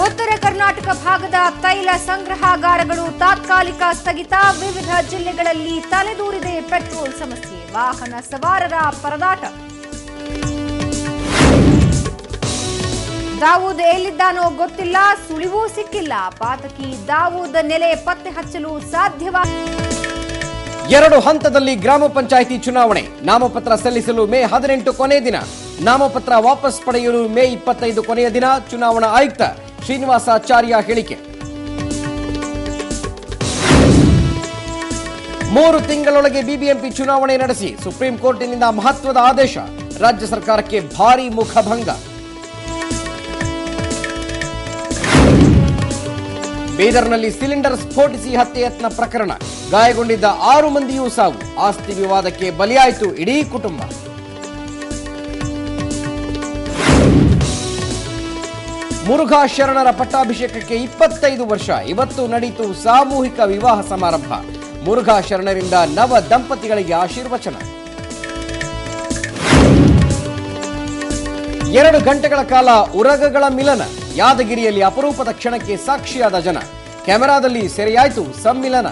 ಉತ್ತರ ಕರ್ನಾಟಕ ಭಾಗದ ತೈಲ ಸಂಗ್ರಹಾಗಾರಗಳು ತಾತ್ಕಾಲಿಕ ಸ್ಥಗಿತ. ವಿವಿಧ ಜಿಲ್ಲೆಗಳಲ್ಲಿ ತಲೆದೂರಿದೆ ಪೆಟ್ರೋಲ್ ಸಮಸ್ಯೆ. ವಾಹನ ಸವಾರರ ಪರದಾಟ. ದಾವೂದ್ ಎಲ್ಲಿದ್ದಾನೋ ಗೊತ್ತಿಲ್ಲ, ಸುಳಿವೂ ಸಿಕ್ಕಿಲ್ಲ. ಪಾತಕಿ ದಾವೂದ್ ನೆಲೆ ಪತ್ತೆ ಹಚ್ಚಲು ಸಾಧ್ಯವಾಗಿಲ್ಲ. 2 ಹಂತದಲ್ಲಿ ಗ್ರಾಮ ಪಂಚಾಯಿತಿ ಚುನಾವಣೆ. ನಾಮಪತ್ರ ಸಲ್ಲಿಸಲು ಮೇ 18 ಕೊನೆಯ ದಿನ. ನಾಮಪತ್ರ ವಾಪಸ್ ಪಡೆಯಲು ಮೇ 25 ಕೊನೆಯ ದಿನ. ಚುನಾವಣಾ ಆಯುಕ್ತ ಶ್ರೀನಿವಾಸಾಚಾರ್ಯ ಹೇಳಿಕೆ. 3 ತಿಂಗಳೊಳಗೆ ಬಿಬಿಎಂಪಿ ಚುನಾವಣೆ ನಡೆಸಿ ಸುಪ್ರೀಂ ಕೋರ್ಟಿನಿಂದ ಮಹತ್ವದ ಆದೇಶ. ರಾಜ್ಯ ಸರ್ಕಾರಕ್ಕೆ ಭಾರೀ ಮುಖಭಂಗ. ಬೀದರ್ನಲ್ಲಿ ಸಿಲಿಂಡರ್ ಸ್ಫೋಟಿಸಿ ಹತ್ಯೆ ಯತ್ನ ಪ್ರಕರಣ. ಗಾಯಗೊಂಡಿದ್ದ 6 ಮಂದಿಯೂ ಸಾವು. ಆಸ್ತಿ ವಿವಾದಕ್ಕೆ ಬಲಿಯಾಯಿತು ಇಡೀ ಕುಟುಂಬ. ಮುರುಘಾ ಶರಣರ ಪಟ್ಟಾಭಿಷೇಕಕ್ಕೆ 25 ವರ್ಷ. ಇವತ್ತು ನಡೆಯಿತು ಸಾಮೂಹಿಕ ವಿವಾಹ ಸಮಾರಂಭ. ಮುರುಘಾ ಶರಣರಿಂದ ನವ ದಂಪತಿಗಳಿಗೆ ಆಶೀರ್ವಚನ. 2 ಗಂಟೆಗಳ ಕಾಲ ಉರಗಗಳ ಮಿಲನ. ಯಾದಗಿರಿಯಲ್ಲಿ ಅಪರೂಪದ ಕ್ಷಣಕ್ಕೆ ಸಾಕ್ಷಿಯಾದ ಜನ. ಕ್ಯಾಮೆರಾದಲ್ಲಿ ಸೆರೆಯಾಯಿತು ಸಮ್ಮಿಲನ.